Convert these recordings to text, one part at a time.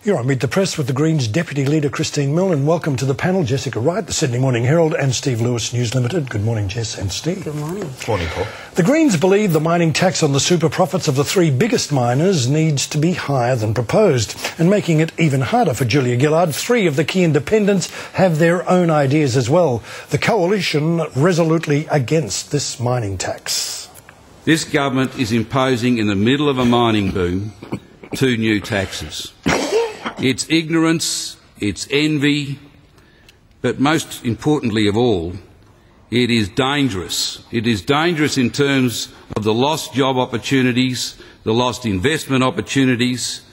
You're on Meet the Press with the Greens Deputy Leader Christine Milne, and welcome to the panel Jessica Wright, the Sydney Morning Herald, and Steve Lewis, News Limited. Good morning, Jess and Steve. Good morning. Morning, Paul. The Greens believe the mining tax on the super profits of the three biggest miners needs to be higher than proposed. And making it even harder for Julia Gillard, three of the key independents have their own ideas as well. The coalition resolutely against this mining tax. This government is imposing, in the middle of a mining boom, two new taxes. It's ignorance, it's envy, but most importantly of all, it is dangerous. It is dangerous in terms of the lost job opportunities, the lost investment opportunities.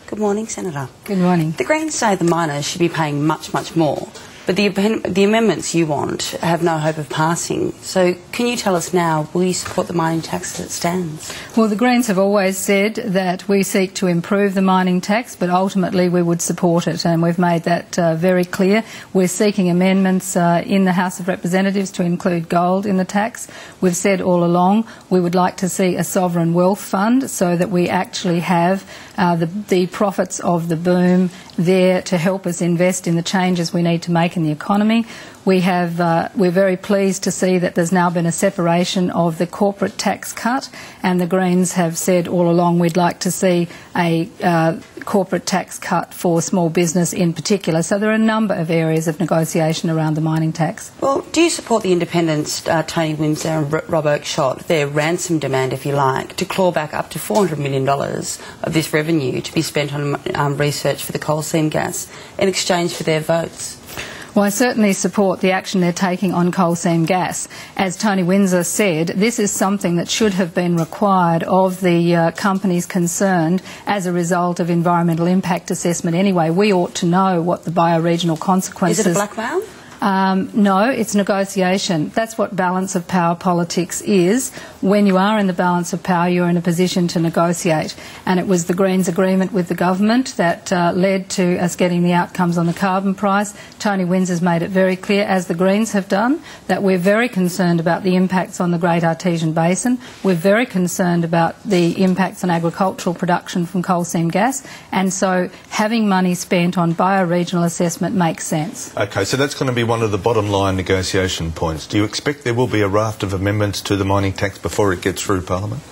Good morning, Senator. Good morning. The Greens say the miners should be paying much, much more, but the amendments you want have no hope of passing. So can you tell us now, will you support the mining tax as it stands? Well, the Greens have always said that we seek to improve the mining tax, but ultimately we would support it, and we've made that very clear. We're seeking amendments in the House of Representatives to include gold in the tax. We've said all along we would like to see a sovereign wealth fund so that we actually have the profits of the boom there to help us invest in the changes we need to make in the economy. We're very pleased to see that there's now been a separation of the corporate tax cut, and the Greens have said all along we'd like to see a corporate tax cut for small business in particular. So there are a number of areas of negotiation around the mining tax. Well, do you support the independents, Tony Windsor and Rob Oakeshott, their ransom demand, if you like, to claw back up to $400 million of this revenue to be spent on research for the coal seam gas in exchange for their votes? Well, I certainly support the action they're taking on coal seam gas. As Tony Windsor said, this is something that should have been required of the companies concerned as a result of environmental impact assessment anyway. We ought to know what the bioregional consequences... Is it a blackmail? No, it's negotiation. That's what balance of power politics is. When you are in the balance of power, you're in a position to negotiate. And it was the Greens' agreement with the government that led to us getting the outcomes on the carbon price. Tony Windsor's made it very clear, as the Greens have done, that we're very concerned about the impacts on the Great Artesian Basin. We're very concerned about the impacts on agricultural production from coal seam gas. And so having money spent on bioregional assessment makes sense. OK, so that's going to be one of the bottom line negotiation points. Do you expect there will be a raft of amendments to the mining tax before it gets through Parliament?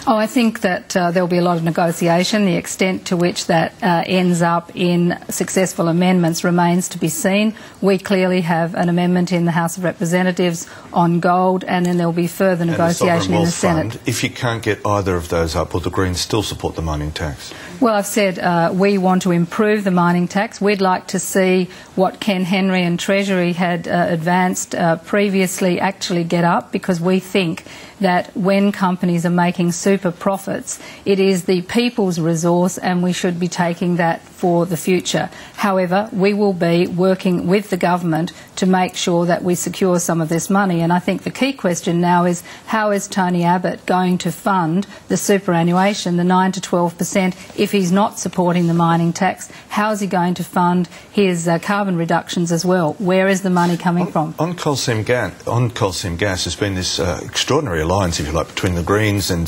Oh, I think that there'll be a lot of negotiation. The extent to which that ends up in successful amendments remains to be seen. We clearly have an amendment in the House of Representatives on gold, and then there'll be further negotiation in the Senate. If you can't get either of those up, will the Greens still support the mining tax? Well, I've said we want to improve the mining tax. We'd like to see what Ken Henry and Treasury had advanced previously actually get up, because we think that when companies are making super profits, it is the people's resource and we should be taking that for the future. However, we will be working with the government to make sure that we secure some of this money, and I think the key question now is how is Tony Abbott going to fund the superannuation, the 9 to 12%, if he's not supporting the mining tax? How is he going to fund his carbon reductions as well? Where is the money coming from? On coal seam gas, there's been this extraordinary alliance, if you like, between the Greens and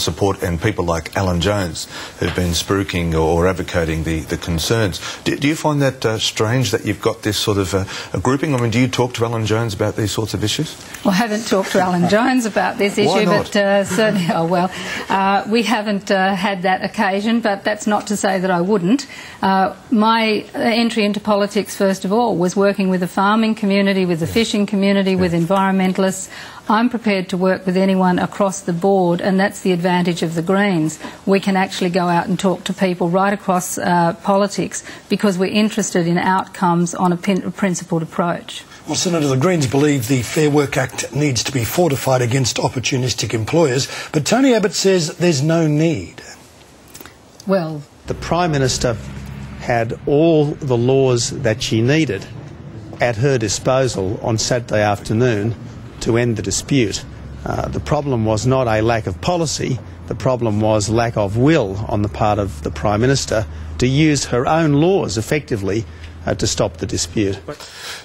people like Alan Jones, who've been spruiking or advocating the concerns. Do you find that strange that you've got this sort of a grouping? I mean, do you talk to Alan Jones about these sorts of issues? Well, I haven't talked to Alan Jones about this issue. Why not? But certainly, we haven't had that occasion, but that's not to say that I wouldn't. My entry into politics, first of all, was working with the farming community, with the fishing community, with environmentalists. I'm prepared to work with anyone across the board, and that's the advantage of the Greens. We can actually go out and talk to people right across politics because we're interested in outcomes on a principled approach. Well, Senator, the Greens believe the Fair Work Act needs to be fortified against opportunistic employers, but Tony Abbott says there's no need. Well, the Prime Minister had all the laws that she needed at her disposal on Saturday afternoon to end the dispute. The problem was not a lack of policy, the problem was lack of will on the part of the Prime Minister to use her own laws effectively to stop the dispute.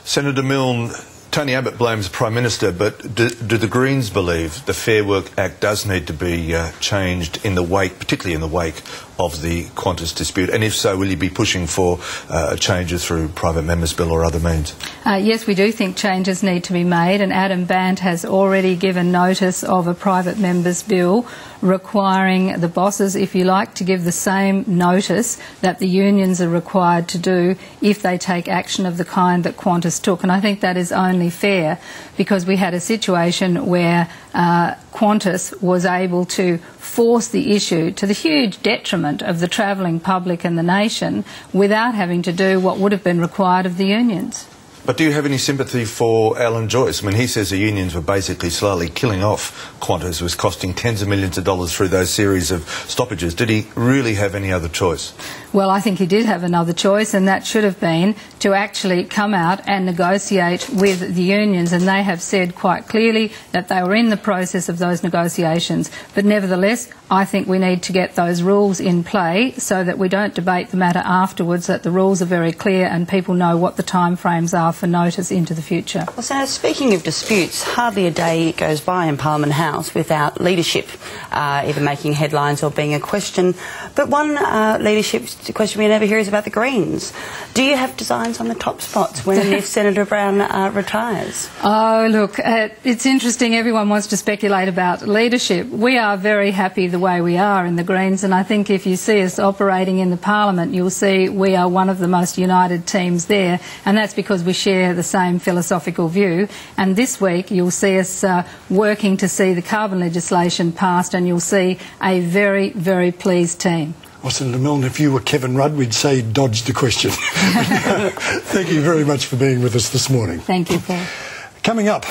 Senator Milne, Tony Abbott blames the Prime Minister, but do the Greens believe the Fair Work Act does need to be changed in the wake, particularly in the wake of the Qantas dispute? And if so, will you be pushing for changes through private members' bill or other means? Yes, we do think changes need to be made, and Adam Bant has already given notice of a private members' bill requiring the bosses, if you like, to give the same notice that the unions are required to do if they take action of the kind that Qantas took. And I think that is only fair, because we had a situation where Qantas was able to force the issue to the huge detriment of the travelling public and the nation without having to do what would have been required of the unions. But do you have any sympathy for Alan Joyce? I mean, he says the unions were basically slowly killing off Qantas, was costing tens of millions of dollars through those series of stoppages. Did he really have any other choice? Well, I think he did have another choice, and that should have been to actually come out and negotiate with the unions, and they have said quite clearly that they were in the process of those negotiations. But nevertheless, I think we need to get those rules in play so that we don't debate the matter afterwards, that the rules are very clear and people know what the timeframes are for notice into the future. Well, Senator, speaking of disputes, hardly a day goes by in Parliament House without leadership either making headlines or being a question. But one leadership question we never hear is about the Greens. Do you have designs on the top spots when and if Senator Brown retires? Oh, look, it's interesting. Everyone wants to speculate about leadership. We are very happy the way we are in the Greens, and I think if you see us operating in the Parliament, you'll see we are one of the most united teams there, and that's because we share the same philosophical view. And this week you'll see us working to see the carbon legislation passed, and you'll see a very, very pleased team. Well, Senator Milne, if you were Kevin Rudd, we'd say dodge the question. Thank you very much for being with us this morning. Thank you, Paul. Coming up,